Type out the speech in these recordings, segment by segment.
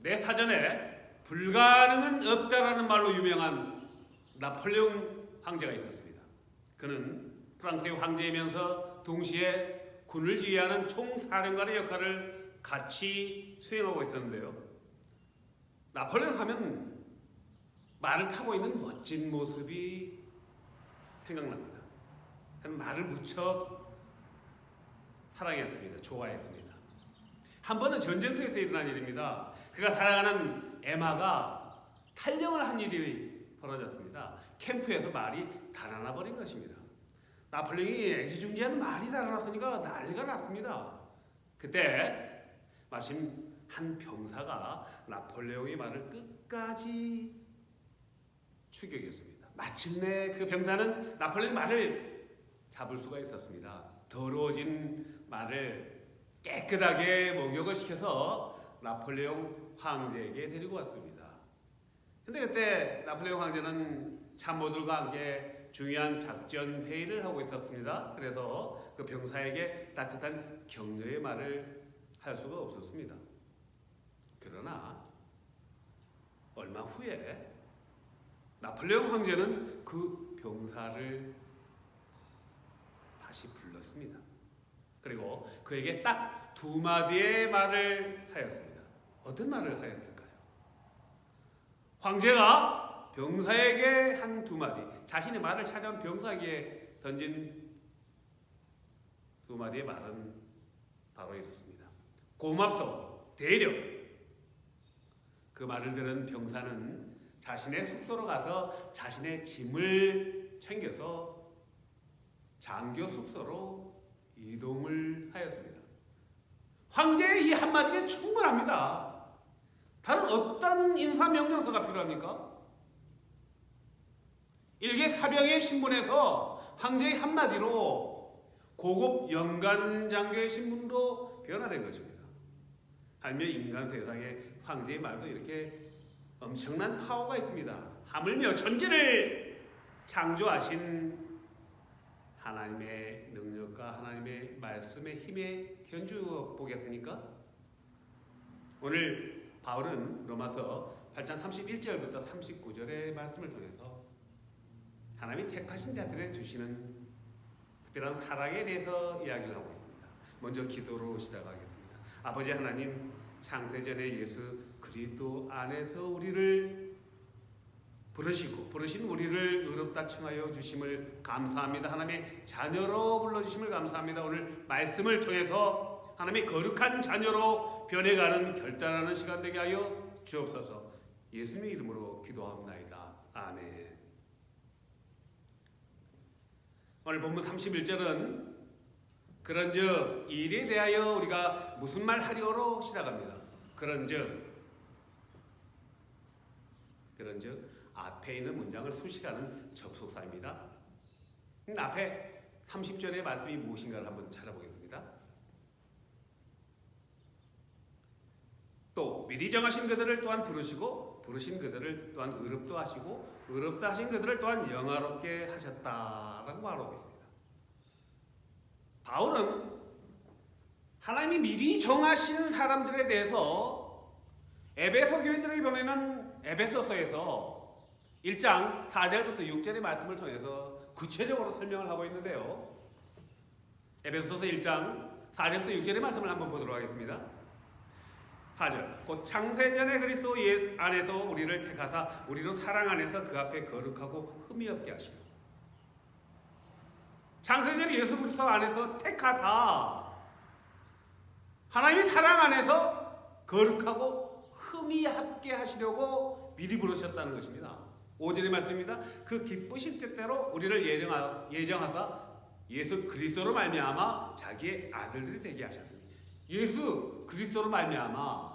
내 사전에 불가능은 없다라는 말로 유명한 나폴레옹 황제가 있었습니다. 그는 프랑스의 황제이면서 동시에 군을 지휘하는 총사령관의 역할을 같이 수행하고 있었는데요. 나폴레옹 하면 말을 타고 있는 멋진 모습이 생각납니다. 그는 말을 무척 사랑했습니다. 좋아했습니다. 한 번은 전쟁터에서 일어난 일입니다. 그가 사랑하는 에마가 탈영을 한 일이 벌어졌습니다. 캠프에서 말이 달아나 버린 것입니다. 나폴레옹이 애지중지한 말이 달아났으니까 난리가 났습니다. 그때 마침 한 병사가 나폴레옹의 말을 끝까지 추격했습니다. 마침내 그 병사는 나폴레옹의 말을 잡을 수가 있었습니다. 더러워진 말을 깨끗하게 목욕을 시켜서 나폴레옹 황제에게 데리고 왔습니다. 근데 그때 나폴레옹 황제는 참모들과 함께 중요한 작전 회의를 하고 있었습니다. 그래서 그 병사에게 따뜻한 격려의 말을 할 수가 없었습니다. 그러나 얼마 후에 나폴레옹 황제는 그 병사를 다시 불렀습니다. 그리고 그에게 딱 두 마디의 말을 하였습니다. 어떤 말을 하였을까요? 황제가 병사에게 한 두 마디, 자신의 말을 찾아온 병사에게 던진 두 마디의 말은 바로 이렇습니다. 고맙소, 대령. 그 말을 들은 병사는 자신의 숙소로 가서 자신의 짐을 챙겨서 장교 숙소로 이동을 하였습니다. 황제의 이 한마디면 충분합니다. 다른 어떤 인사명령서가 필요합니까? 일개 사병의 신분에서 황제의 한마디로 고급 연간 장교의 신분으로 변화된 것입니다. 하물며 인간 세상에 황제의 말도 이렇게 엄청난 파워가 있습니다. 하물며 천지를 창조하신 하나님의 능력과 하나님의 말씀의 힘에 견주어 보겠습니까? 오늘 바울은 로마서 8장 31절부터 39절의 말씀을 통해서 하나님이 택하신 자들에 주시는 특별한 사랑에 대해서 이야기를 하고 있습니다. 먼저 기도로 시작하겠습니다. 아버지 하나님, 창세전에 예수 그리스도 안에서 우리를 부르신 우리를 의롭다 칭하여 주심을 감사합니다. 하나님의 자녀로 불러주심을 감사합니다. 오늘 말씀을 통해서 하나님의 거룩한 자녀로 변해가는 결단하는 시간 되게 하여 주옵소서. 예수님의 이름으로 기도합나이다. 아멘. 오늘 본문 31절은 그런즉 이 일에 대하여 우리가 무슨 말 하리오로 시작합니다. 그런즉 앞에 있는 문장을 수식하는 접속사입니다. 앞에 30절의 말씀이 무엇인가를 한번 찾아보겠습니다. 또 미리 정하신 그들을 또한 부르시고 부르신 그들을 또한 의롭다 하시고 의롭다 하신 그들을 또한 영화롭게 하셨다라고 말하고 있습니다. 바울은 하나님이 미리 정하신 사람들에 대해서 에베소 교인들에게 보내는 에베소서에서 1장 4절부터 6절의 말씀을 통해서 구체적으로 설명을 하고 있는데요. 에베소서 1장 4절부터 6절의 말씀을 한번 보도록 하겠습니다. 4절 곧 창세전에 그리스도 안에서 우리를 택하사 우리로 사랑 안에서 그 앞에 거룩하고 흠이 없게 하시고 창세전 예수 그리스도 안에서 택하사 하나님이 사랑 안에서 거룩하고 흠이 없게 하시려고 미리 부르셨다는 것입니다. 5절의 말씀입니다. 그 기쁘신 뜻대로 우리를 예정하사 예수 그리스도로 말미암아 자기의 아들들이 되게 하셨으니 예수 그리스도로 말미암아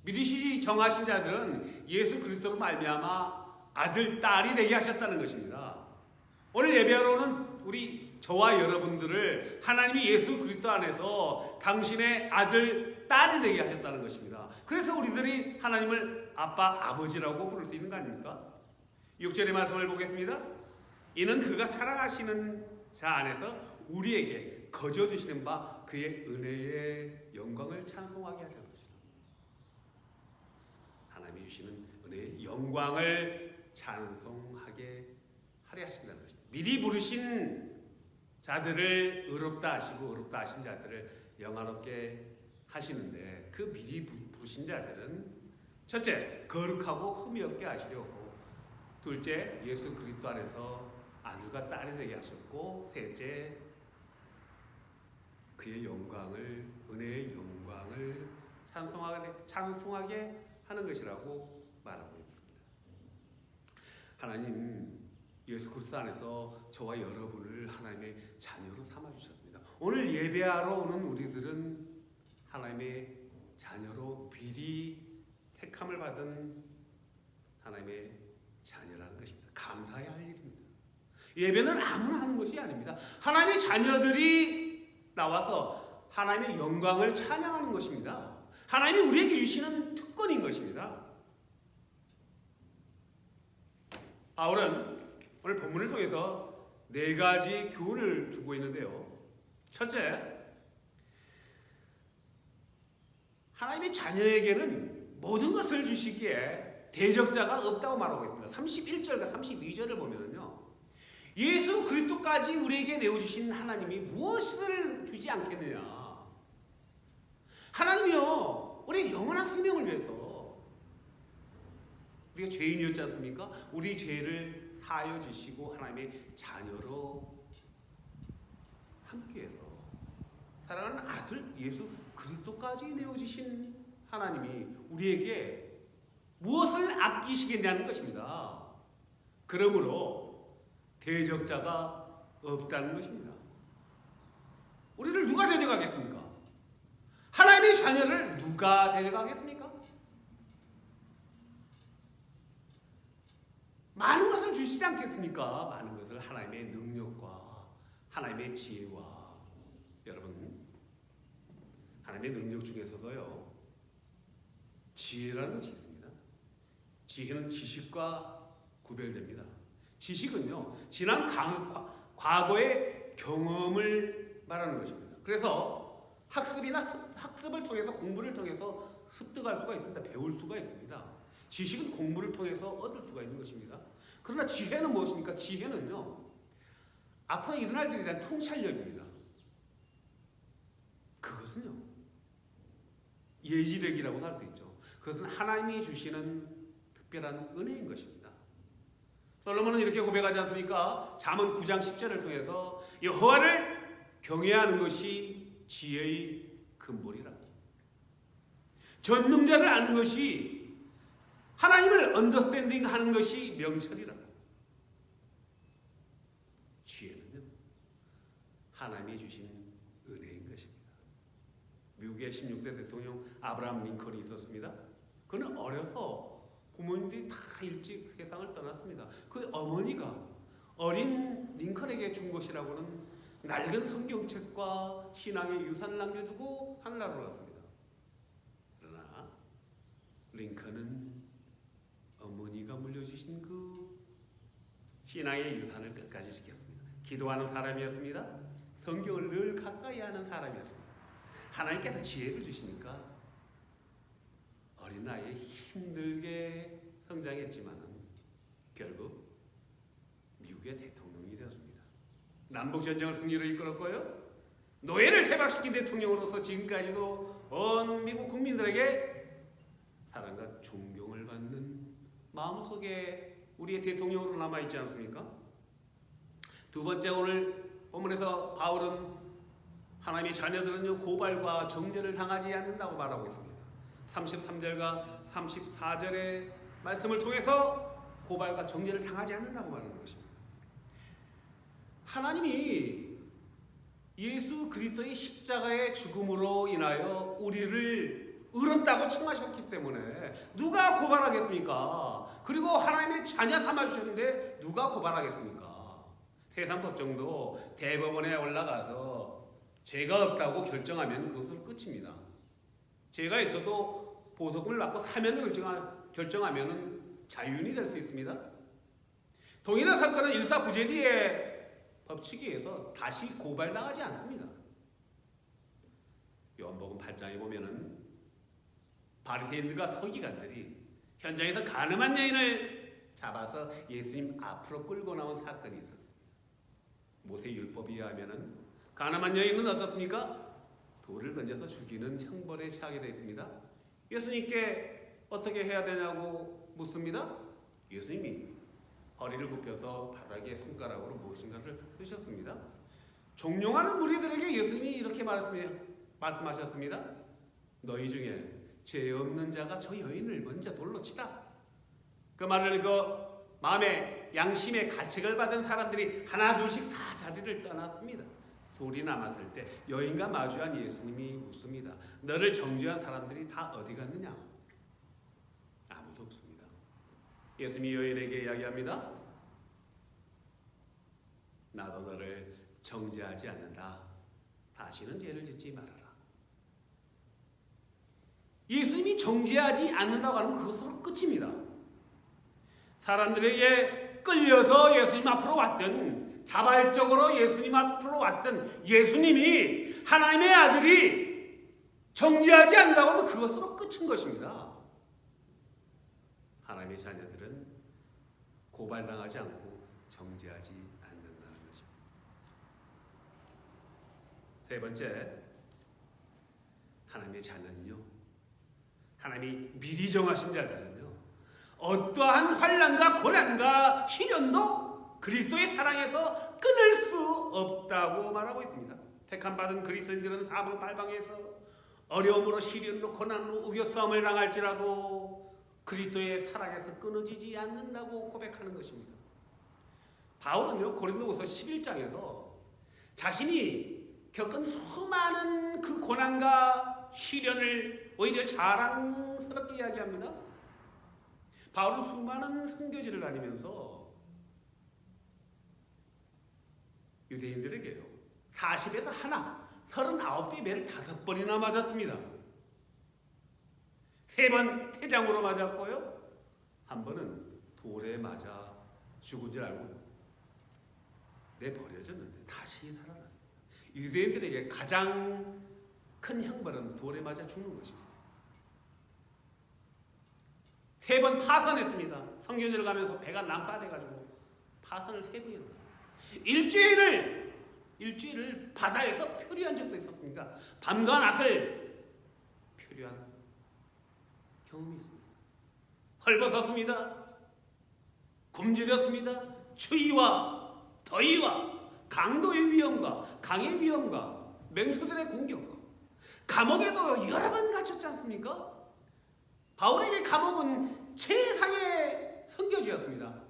미리 정하신 자들은 예수 그리스도로 말미암아 아들 딸이 되게 하셨다는 것입니다. 오늘 예배하러는 우리 저와 여러분들을 하나님이 예수 그리스도 안에서 당신의 아들 딸이 되게 하셨다는 것입니다. 그래서 우리들이 하나님을 아빠 아버지라고 부를 수 있는 거 아닙니까? 6절의 말씀을 보겠습니다. 이는 그가 사랑하시는 자 안에서 우리에게 거저 주시는 바 그의 은혜의 영광을 찬송하게 하려는 것이다. 주시는 은혜의 영광을 찬송하게 하려 하신다는 것입니다. 미리 부르신 자들을 의롭다 하시고 의롭다 하신 자들을 영화롭게 하시는데, 그 미리 부르신 자들은 첫째, 거룩하고 흠이 없게 하시려고, 둘째, 예수 그리스도 안에서 아들과 딸이 되게 하셨고, 셋째, 그의 영광을, 은혜의 영광을 찬송하게 하는 것이라고 말하고 있습니다. 하나님 예수 그리스도 안에서 저와 여러분을 하나님의 자녀로 삼아주셨습니다. 오늘 예배하러 오는 우리들은 하나님의 자녀로 미리 택함을 받은 하나님의 자녀라는 것입니다. 감사해야 할 일입니다. 예배는 아무나 하는 것이 아닙니다. 하나님의 자녀들이 나와서 하나님의 영광을 찬양하는 것입니다. 하나님이 우리에게 주시는 특권인 것입니다. 바울은 오늘 본문을 통해서 4가지 교훈을 주고 있는데요. 첫째, 하나님의 자녀에게는 모든 것을 주시기에 대적자가 없다고 말하고 있습니다. 31절과 32절을 보면요, 예수 그리스도까지 우리에게 내어주신 하나님이 무엇을 주지 않겠느냐. 하나님이요, 우리의 영원한 생명을 위해서, 우리가 죄인이었지 않습니까? 우리 죄를 사하여 주시고 하나님의 자녀로 함께 해서 사랑하는 아들 예수 그리스도까지 내어주신 하나님이 우리에게 무엇을 아끼시겠냐는 것입니다. 그러므로 대적자가 없다는 것입니다. 우리를 누가 대적하겠습니까? 하나님의 자녀를 누가 대적하겠습니까? 많은 것을 주시지 않겠습니까? 많은 것을, 하나님의 능력과 하나님의 지혜와, 여러분, 하나님의 능력 중에서도요, 지혜라는 것이 있습니다. 지혜는 지식과 구별됩니다. 지식은요, 지난 과거의 경험을 말하는 것입니다. 그래서 학습을 통해서, 공부를 통해서 습득할 수가 있습니다. 배울 수가 있습니다. 지식은 공부를 통해서 얻을 수가 있는 것입니다. 그러나 지혜는 무엇입니까? 지혜는요, 앞으로 일어날 일에 대한 통찰력입니다. 그것은요, 예지력이라고 할 수 있죠. 그것은 하나님이 주시는 특별한 은혜인 것입니다. 솔로몬은 이렇게 고백하지 않습니까? 잠언 9장 10절을 통해서 여호와를 경외하는 것이 지혜의 근본이라. 전능자를 아는 것이, 하나님을 언더스탠딩 하는 것이 명철이라. 지혜는요, 하나님이 주신 은혜인 것입니다. 미국의 16대 대통령 아브라함 링컨이 있었습니다. 그는 어려서 부모님들이 다 일찍 세상을 떠났습니다. 그 어머니가 어린 링컨에게 준 것이라고는 낡은 성경책과 신앙의 유산을 남겨두고 하늘나라로 갔습니다. 그러나 링컨은 어머니가 물려주신 그 신앙의 유산을 끝까지 지켰습니다. 기도하는 사람이었습니다. 성경을 늘 가까이 하는 사람이었습니다. 하나님께서 지혜를 주시니까 어린 나이에 힘들게 성장했지만 결국 미국의 대통령이 되었습니다. 남북전쟁을 승리로 이끌었고요, 노예를 해방시킨 대통령으로서 지금까지도 온 미국 국민들에게 사랑과 존경을 받는 마음속에 우리의 대통령으로 남아있지 않습니까? 두 번째, 오늘 본문에서 바울은 하나님의 자녀들은요, 고발과 정죄를 당하지 않는다고 말하고 있습니다. 33절과 34절의 말씀을 통해서 고발과 정죄를 당하지 않는다고 말하는 것입니다. 하나님이 예수 그리스도의 십자가의 죽음으로 인하여 우리를 의롭다고 칭하셨기 때문에 누가 고발하겠습니까? 그리고 하나님의 자녀 삼아주셨는데 누가 고발하겠습니까? 세상 법정도 대법원에 올라가서 죄가 없다고 결정하면 그것으로 끝입니다. 죄가 있어도 보석금을 받고 사면을 결정하면 자유인이 될 수 있습니다. 동일한 사건은 일사부재리의 법칙에 의해서 다시 고발당하지 않습니다. 요한복음 8장에 보면은 바리새인들과 서기관들이 현장에서 가늠한 여인을 잡아서 예수님 앞으로 끌고 나온 사건이 있었습니다. 모세 율법에 의하면은 가늠한 여인은 어떻습니까? 돌을 던져서 죽이는 형벌에 처하게 되어 있습니다. 예수님께 어떻게 해야 되냐고 묻습니다. 예수님이 허리를 굽혀서 바닥에 손가락으로 무엇인가를 쓰셨습니다. 종용하는 무리들에게 예수님이 이렇게 말씀하셨습니다. 너희 중에 죄 없는 자가 저 여인을 먼저 돌로 치라. 그 말을 마음에 양심의 가책을 받은 사람들이 하나 둘씩 다 자리를 떠났습니다. 둘이 남았을 때 여인과 마주한 예수님이 묻습니다. 너를 정죄한 사람들이 다 어디 갔느냐? 아무도 없습니다. 예수님이 여인에게 이야기합니다. 나도 너를 정죄하지 않는다. 다시는 죄를 짓지 말아라. 예수님이 정죄하지 않는다고 하면 그것으로 끝입니다. 사람들에게 끌려서 예수님 앞으로 왔던, 자발적으로 예수님 앞으로 왔던 예수님이, 하나님의 아들이 정죄하지 않는다고 하면 그것으로 끝인 것입니다. 하나님의 자녀들은 고발당하지 않고 정죄하지 않는다는 것입니다. 세 번째, 하나님의 자녀는요, 하나님이 미리 정하신 자들은요, 어떠한 환난과 고난과 시련도 그리스도의 사랑에서 끊을 수 없다고 말하고 있습니다. 택함받은 그리스도인들은 사방팔방에서 어려움으로 시련으로 고난으로 우겨싸움을 당할지라도 그리스도의 사랑에서 끊어지지 않는다고 고백하는 것입니다. 바울은요, 고린도후서 11장에서 자신이 겪은 수많은 그 고난과 시련을 오히려 자랑스럽게 이야기합니다. 바울은 수많은 선교지를 다니면서 유대인들에게요, 40에서 하나, 39대의 매를 5번이나 맞았습니다. 3번 태장으로 맞았고요, 한 번은 돌에 맞아 죽은 줄 알고 내버려졌는데 다시 살아났습니다. 유대인들에게 가장 큰 형벌은 돌에 맞아 죽는 것입니다. 3번 파선했습니다. 선교지를 가면서 배가 난파돼가지고 파선을 3번이나. 일주일을 바다에서 표류한 적도 있었습니다. 밤과 낮을 표류한 경험이 있습니다. 헐벗었습니다. 굶주렸습니다. 추위와 더위와 강도의 위험과 강의 위험과 맹수들의 공격과 감옥에도 여러 번 갇혔지 않습니까? 바울에게 감옥은 최상의 선교지였습니다.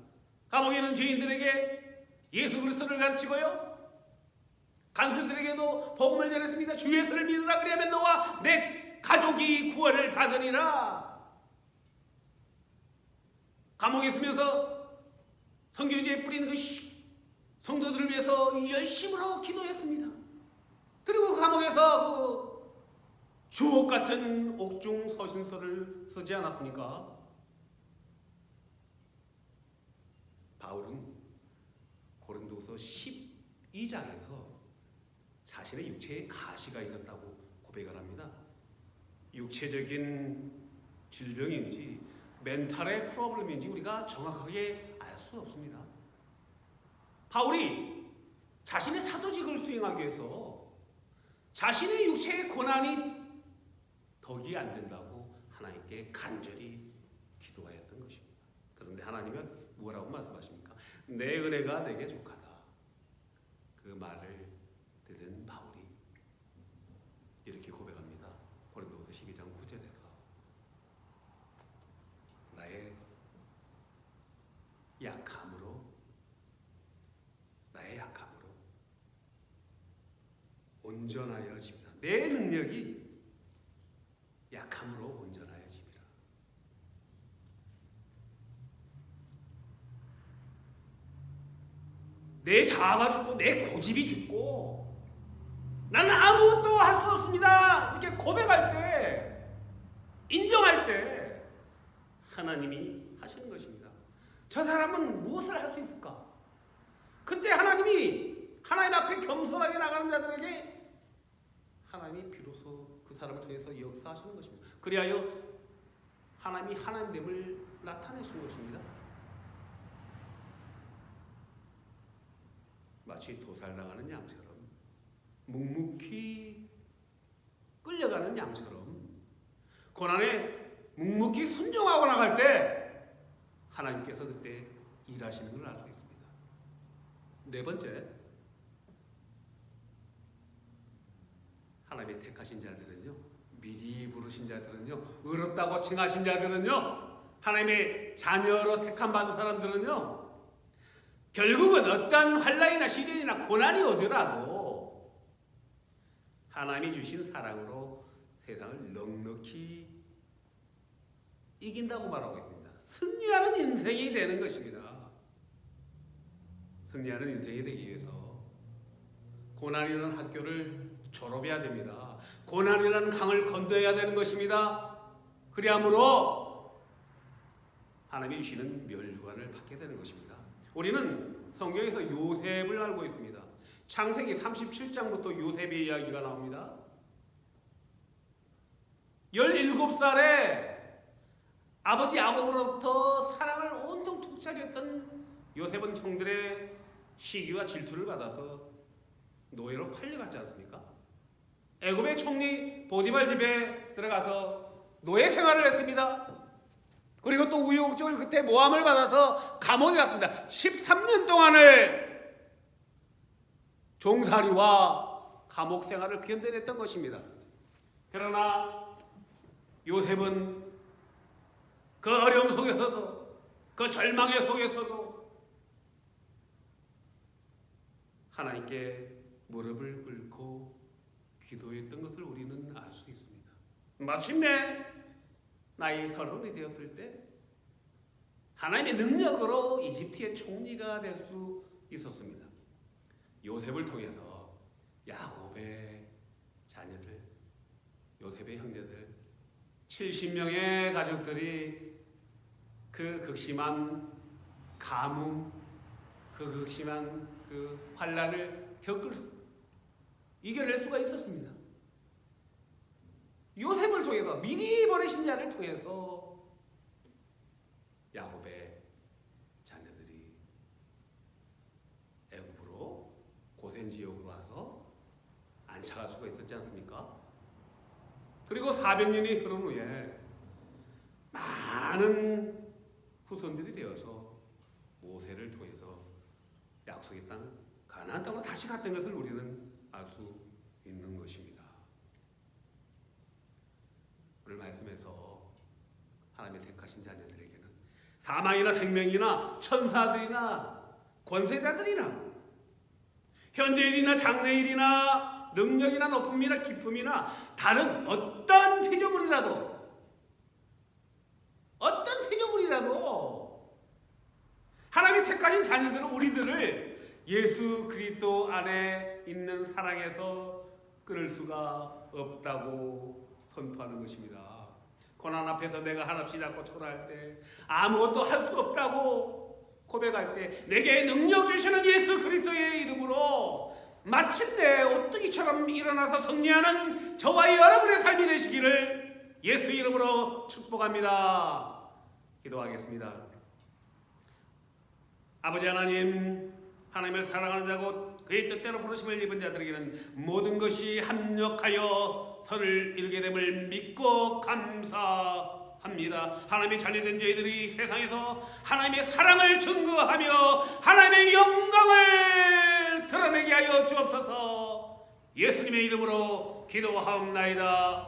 감옥에는 죄인들에게 예수 그리스도를 가르치고요, 간수들에게도 복음을 전했습니다. 주 예수를 믿으라, 그리하면 너와 내 가족이 구원을 받으리라. 감옥에 있으면서 선교지에 뿌리는 그 성도들을 위해서 열심으로 기도했습니다. 그리고 그 감옥에서 주옥 같은 옥중 서신서를 쓰지 않았습니까? 바울은 고린도서 12장에서 자신의 육체에 가시가 있었다고 고백을 합니다. 육체적인 질병인지 멘탈의 프로블럼인지 우리가 정확하게 알 수 없습니다. 바울이 자신의 사도직을 수행하기 위해서 자신의 육체의 고난이 덕이 안 된다고 하나님께 간절히 기도하였던 것입니다. 그런데 하나님은 뭐라고 말씀하십니까? 내 은혜가 내게 족하다. 그 말을 들은 바울이 이렇게 고백합니다. 고린도후서 12장 9절에서 나의 약함으로 온전하여집니다. 내 능력이 약함으로 온전하여집니다. 내 자아가 죽고 내 고집이 죽고 나는 아무것도 할 수 없습니다, 이렇게 고백할 때, 인정할 때 하나님이 하시는 것입니다. 저 사람은 무엇을 할 수 있을까? 그때 하나님이 하나님 앞에 겸손하게 나가는 자들에게 하나님이 비로소 그 사람을 통해서 역사하시는 것입니다. 그리하여 하나님이 하나님됨을 나타내신 것입니다. 마치 도살당하는 양처럼, 묵묵히 끌려가는 양처럼 고난에 묵묵히 순종하고 나갈 때 하나님께서 그때 일하시는 걸 알 수 있습니다. 네 번째, 하나님의 택하신 자들은요, 미리 부르신 자들은요, 의롭다고 칭하신 자들은요, 하나님의 자녀로 택함 받은 사람들은요, 결국은 어떤 환난이나 시련이나 고난이 오더라도 하나님이 주신 사랑으로 세상을 넉넉히 이긴다고 말하고 있습니다. 승리하는 인생이 되는 것입니다. 승리하는 인생이 되기 위해서 고난이라는 학교를 졸업해야 됩니다. 고난이라는 강을 건너야 되는 것입니다. 그리함으로 하나님이 주시는 멸류관을 받게 되는 것입니다. 우리는 성경에서 요셉을 알고 있습니다. 창세기 37장부터 요셉의 이야기가 나옵니다. 17살에 아버지 야곱으로부터 사랑을 온통 툭착했던 요셉은 형들의 시기와 질투를 받아서 노예로 팔려갔지 않습니까? 애굽의 총리 보디발 집에 들어가서 노예 생활을 했습니다. 그리고 또 우여곡절 끝에 모함을 받아서 감옥에 갔습니다. 13년 동안을 종살이와 감옥 생활을 견뎌냈던 것입니다. 그러나 요셉은 그 어려움 속에서도, 그 절망의 속에서도 하나님께 무릎을 꿇고 기도했던 것을 우리는 알 수 있습니다. 마침내 나이 30이 되었을 때 하나님의 능력으로 이집트의 총리가 될 수 있었습니다. 요셉을 통해서 야곱의 자녀들, 요셉의 형제들 70명의 가족들이 그 극심한 가뭄, 그 극심한 그 환난을 이겨낼 수가 있었습니다. 요셉을 통해서, 미리 보내신 자를 통해서 야곱의 자녀들이 애굽으로 고센 지역으로 와서 안착할 수가 있었지 않습니까? 그리고 400년이 흐른 후에 많은 후손들이 되어서 모세를 통해서 약속의 땅 가나안 땅으로 다시 갔던 것을 우리는 알 수 있는 것입니다. 오늘 말씀에서 하나님의 택하신 자녀들에게는 사망이나 생명이나 천사들이나 권세자들이나 현재일이나 장래일이나 능력이나 높음이나 기쁨이나 다른 어떤 피조물이라도 하나님이 택하신 자녀들은 우리들을 예수 그리스도 안에 있는 사랑에서 끊을 수가 없다고 선포하는 것입니다. 고난 앞에서 내가 한없이 잡고 초라할 때, 아무것도 할 수 없다고 고백할 때, 내게 능력 주시는 예수 그리스도의 이름으로 마침내 오뚜기처럼 일어나서 승리하는 저와 여러분의 삶이 되시기를 예수 이름으로 축복합니다. 기도하겠습니다. 아버지 하나님, 하나님을 사랑하는 자고 그의 뜻대로 부르심을 입은 자들에게는 모든 것이 합력하여 선을 이루게 됨을 믿고 감사합니다. 하나님의 자녀된 저희들이 세상에서 하나님의 사랑을 증거하며 하나님의 영광을 드러내게 하여 주옵소서. 예수님의 이름으로 기도하옵나이다.